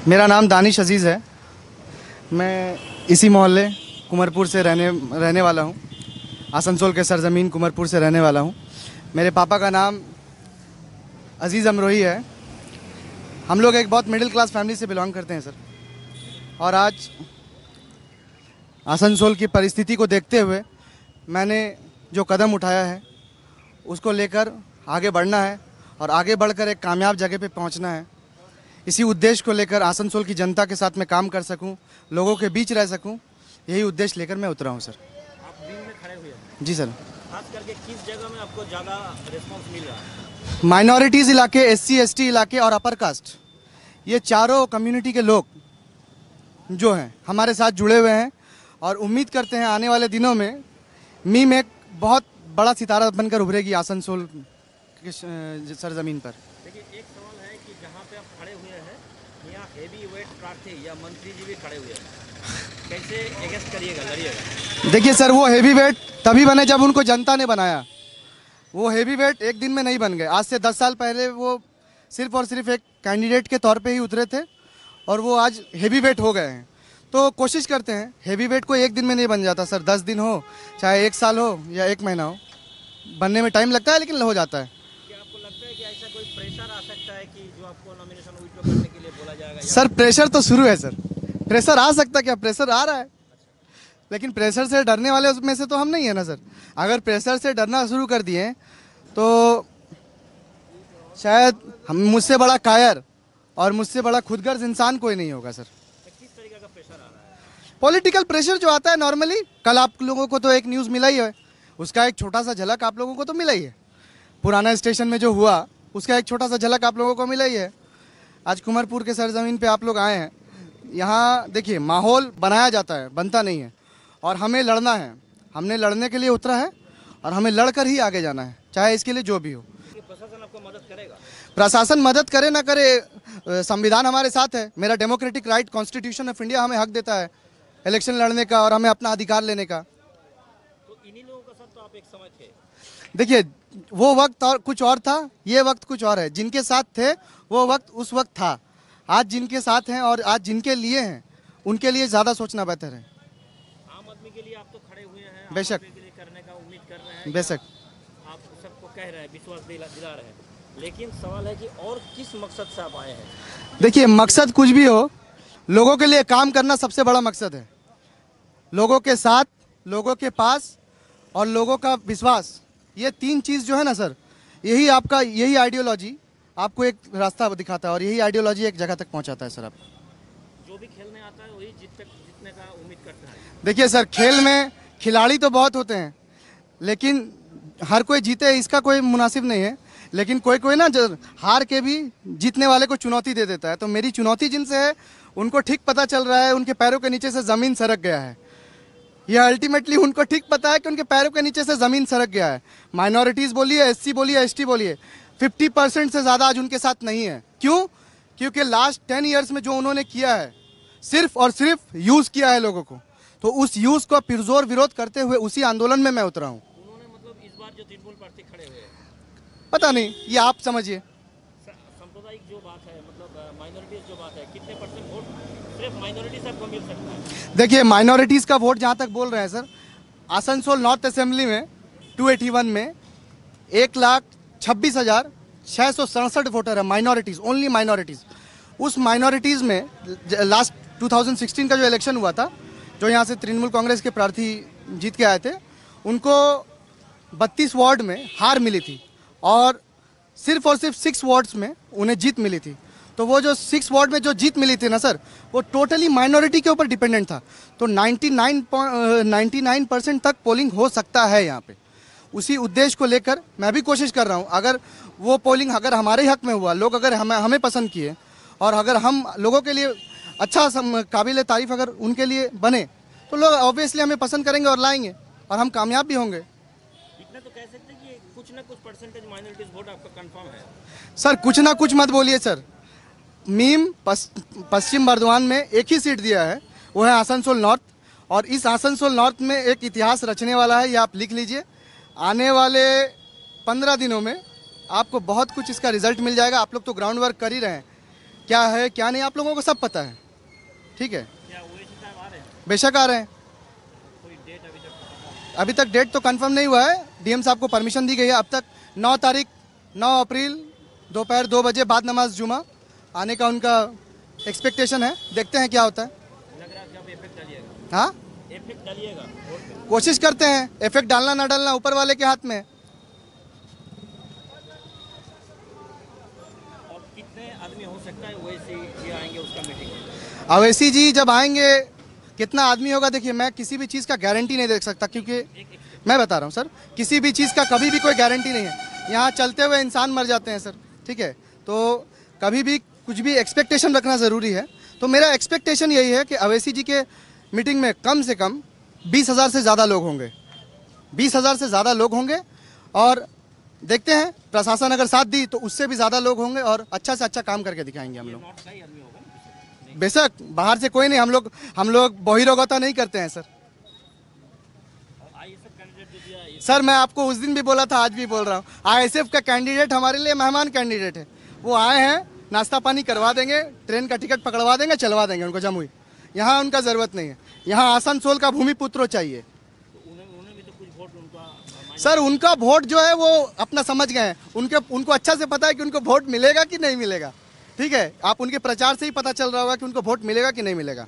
मेरा नाम दानिश अजीज़ है। मैं इसी मोहल्ले कुमरपुर से रहने वाला हूँ। आसनसोल के सरज़मीन कुमरपुर से रहने वाला हूँ। मेरे पापा का नाम अजीज़ अमरोही है। हम लोग एक बहुत मिडिल क्लास फैमिली से बिलोंग करते हैं सर। और आज आसनसोल की परिस्थिति को देखते हुए मैंने जो कदम उठाया है उसको लेकर आगे बढ़ना है और आगे बढ़कर एक कामयाब जगह पे पहुंचना है। इसी उद्देश्य को लेकर आसनसोल की जनता के साथ मैं काम कर सकूं, लोगों के बीच रह सकूं, यही उद्देश्य लेकर मैं उतरा हूं सर। आप दिन में खड़े हुए हैं। जी सर। खास करके किस जगह में आपको ज़्यादा रिस्पांस मिल रहा है? माइनॉरिटीज़ इलाके, SC ST इलाके और अपर कास्ट, ये चारों कम्युनिटी के लोग जो हैं हमारे साथ जुड़े हुए हैं और उम्मीद करते हैं आने वाले दिनों में मीम एक बहुत बड़ा सितारा बनकर उभरेगी आसनसोल के सरजमीन पर। देखिए, एक सवाल है कि जहाँ पे आप खड़े हुए हैं यहाँ हेवी वेट प्रार्थी या मंत्री जी भी खड़े हुए हैं, कैसे एगेंस्ट करिएगा, लड़िएगा? देखिए सर, वो हेवी वेट तभी बने जब उनको जनता ने बनाया। वो हेवी वेट एक दिन में नहीं बन गए। आज से 10 साल पहले वो सिर्फ और सिर्फ एक कैंडिडेट के तौर पे ही उतरे थे और वो आज हेवी वेट हो गए हैं। तो कोशिश करते हैं, हेवी वेट को एक दिन में नहीं बन जाता सर। 10 दिन हो, चाहे 1 साल हो या 1 महीना हो, बनने में टाइम लगता है लेकिन हो जाता है। क्या आपको लगता है कि ऐसा कोई प्रेशर आ सकता है कि जो आपको नॉमिनेशन विड्रॉ करने के लिए बोला जाएगा? सर प्रेशर तो शुरू है सर। प्रेशर आ सकता, क्या प्रेशर आ रहा है, लेकिन प्रेशर से डरने वाले उसमें से तो हम नहीं है ना सर। अगर प्रेशर से डरना शुरू कर दिए तो शायद हम मुझसे बड़ा कायर और मुझसे बड़ा खुदगर्ज इंसान कोई नहीं होगा सर। किस तरीके का प्रेशर आ रहा है? पॉलिटिकल प्रेशर जो आता है नॉर्मली, कल आप लोगों को तो एक न्यूज़ मिला ही है, उसका एक छोटा सा झलक आप लोगों को तो मिला ही है। पुराना स्टेशन में जो हुआ उसका एक छोटा सा झलक आप लोगों को मिला ही है। आज कुमरपुर के सरजमीन पे आप लोग आए हैं। यहाँ देखिए, माहौल बनाया जाता है, बनता नहीं है। और हमें लड़ना है, हमने लड़ने के लिए उतरा है और हमें लड़कर ही आगे जाना है, चाहे इसके लिए जो भी हो। प्रशासन आपको मदद करेगा? प्रशासन मदद करे ना करे, संविधान हमारे साथ है। मेरा democratic right, constitution of India हमें हक देता है इलेक्शन लड़ने का और हमें अपना अधिकार लेने का। तो इन्हीं लोगों का साथ तो आप एक समय थे। देखिए, वो वक्त और कुछ और था, ये वक्त कुछ और है। जिनके साथ थे वो वक्त उस वक्त था। आज जिनके साथ हैं और आज जिनके लिए हैं उनके लिए ज़्यादा सोचना बेहतर है। आम आदमी के लिए आप तो खड़े हुए हैं, बेशक। आम आदमी के लिए करने का उम्मीद कर रहे हैं, बेशक। आप सबको कह रहे हैं, विश्वास दिला रहे हैं, लेकिन सवाल है कि और किस मकसद से आप आए हैं? देखिए, मकसद कुछ भी हो, लोगों के लिए काम करना सबसे बड़ा मकसद है। लोगों के साथ, लोगों के पास और लोगों का विश्वास, ये 3 चीज़ जो है ना सर, यही आइडियोलॉजी आपको एक रास्ता दिखाता है और यही आइडियोलॉजी एक जगह तक पहुंचाता है सर। आप जो भी खेलने आता है वही जीतने का उम्मीद करता है। देखिए सर, खेल में खिलाड़ी तो बहुत होते हैं लेकिन हर कोई जीते इसका कोई मुनासिब नहीं है। लेकिन कोई कोई ना हार के भी जीतने वाले को चुनौती दे देता है। तो मेरी चुनौती जिनसे है उनको ठीक पता चल रहा है उनके पैरों के नीचे से ज़मीन सरक गया है। यह अल्टीमेटली उनको ठीक पता है कि उनके पैरों के नीचे से ज़मीन सरक गया है। माइनॉरिटीज़ बोलिए, SC बोलिए, ST बोलिए, 50% से ज़्यादा आज उनके साथ नहीं है। क्यों? क्योंकि लास्ट 10 ईयर्स में जो उन्होंने किया है, सिर्फ और सिर्फ यूज़ किया है लोगों को। तो उस यूज़ को पुरजोर विरोध करते हुए उसी आंदोलन में मैं उतरा हूँ। उन्होंने मतलब इस बार जो तृणमूल प्रार्थी खड़े हुए हैं, पता नहीं, ये आप समझिए। सांप्रदायिक जो बात है, मतलब माइनॉरिटीज जो बात है, कितने परसेंट वोट सिर्फ माइनॉरिटी से आपको मिल सकता है? देखिए, माइनॉरिटीज़ का वोट जहाँ तक बोल रहे हैं सर, आसनसोल नॉर्थ असेंबली में 281 में 1,26,667 वोटर है माइनॉरिटीज़, ओनली माइनॉरिटीज़। उस माइनॉरिटीज़ में लास्ट 2016 का जो इलेक्शन हुआ था, जो यहाँ से तृणमूल कांग्रेस के प्रार्थी जीत के आए थे, उनको 32 वार्ड में हार मिली थी और सिर्फ 6 वार्ड्स में उन्हें जीत मिली थी। तो वो जो 6 वार्ड में जो जीत मिली थी ना सर, वो टोटली माइनॉरिटी के ऊपर डिपेंडेंट था। तो 99% तक पोलिंग हो सकता है यहाँ पे। उसी उद्देश्य को लेकर मैं भी कोशिश कर रहा हूँ। अगर वो पोलिंग अगर हमारे हक में हुआ, लोग अगर हमें पसंद किए और अगर हम लोगों के लिए अच्छा काबिल तारीफ अगर उनके लिए बने, तो लोग ऑब्वियसली हमें पसंद करेंगे और लाएंगे और हम कामयाब भी होंगे। इतना तो कह सकते हैं कि कुछ ना कुछ परसेंटेज माइनॉरिटीज वोट आपका कंफर्म है। सर कुछ ना कुछ मत बोलिए सर। मीम पश्चिम बर्दवान में एक ही सीट दिया है, वो है आसनसोल नॉर्थ। और इस आसनसोल नॉर्थ में एक इतिहास रचने वाला है, ये आप लिख लीजिए। आने वाले 15 दिनों में आपको बहुत कुछ इसका रिजल्ट मिल जाएगा। आप लोग तो ग्राउंड वर्क कर ही रहे हैं। क्या है क्या नहीं आप लोगों को सब पता है, ठीक है। क्या ओवैसी साहब आ रहे हैं? बेशक आ रहे हैं। कोई डेट अभी तक पता है? अभी तक डेट तो कंफर्म नहीं हुआ है, डीएम साहब को परमिशन दी गई है। अब तक 9 अप्रैल दोपहर 2 बजे बाद नमाज जुमा आने का उनका एक्सपेक्टेशन है। देखते हैं क्या होता है। लग रहा है कि अब इफेक्ट डालिएगा। हाँ, इफेक्ट डालिएगा वोट पे। कोशिश करते हैं। इफेक्ट डालना ना डालना ऊपर वाले के हाथ में है। और कितने आदमी हो सकता है ओवैसी जी आएंगे उसका मीटिंग में? अवैसी जी जब आएंगे कितना आदमी होगा, देखिए मैं किसी भी चीज़ का गारंटी नहीं दे सकता, क्योंकि मैं बता रहा हूँ सर, किसी भी चीज़ का कभी भी कोई गारंटी नहीं है। यहाँ चलते हुए इंसान मर जाते हैं सर, ठीक है। तो कभी भी कुछ भी एक्सपेक्टेशन रखना ज़रूरी है। तो मेरा एक्सपेक्टेशन यही है कि अवैसी जी के मीटिंग में कम से कम 20,000 से ज़्यादा लोग होंगे, 20,000 से ज़्यादा लोग होंगे। और देखते हैं प्रशासन अगर साथ दी तो उससे भी ज़्यादा लोग होंगे और अच्छा से अच्छा काम करके दिखाएंगे हम लोग। नॉर्थ का ही आदमी होगा ना? बेशक बाहर से कोई नहीं, हम लोग बहिरोगता नहीं करते हैं सर। आईएसएफ कैंडिडेट जो दिया है, सर मैं आपको उस दिन भी बोला था, आज भी बोल रहा हूँ, आईएसएफ का कैंडिडेट हमारे लिए मेहमान कैंडिडेट है। वो आए हैं, नाश्ता पानी करवा देंगे, ट्रेन का टिकट पकड़वा देंगे, चलवा देंगे उनको जमुई। यहाँ उनका ज़रूरत नहीं है। यहाँ आसनसोल का भूमिपुत्र चाहिए। तो उन्होंने भी तो कुछ वोट उनका सर उनका वोट जो है वो अपना समझ गए हैं। उनको अच्छा से पता है कि उनको वोट मिलेगा कि नहीं मिलेगा, ठीक है। आप उनके प्रचार से ही पता चल रहा होगा कि उनको वोट मिलेगा कि नहीं मिलेगा।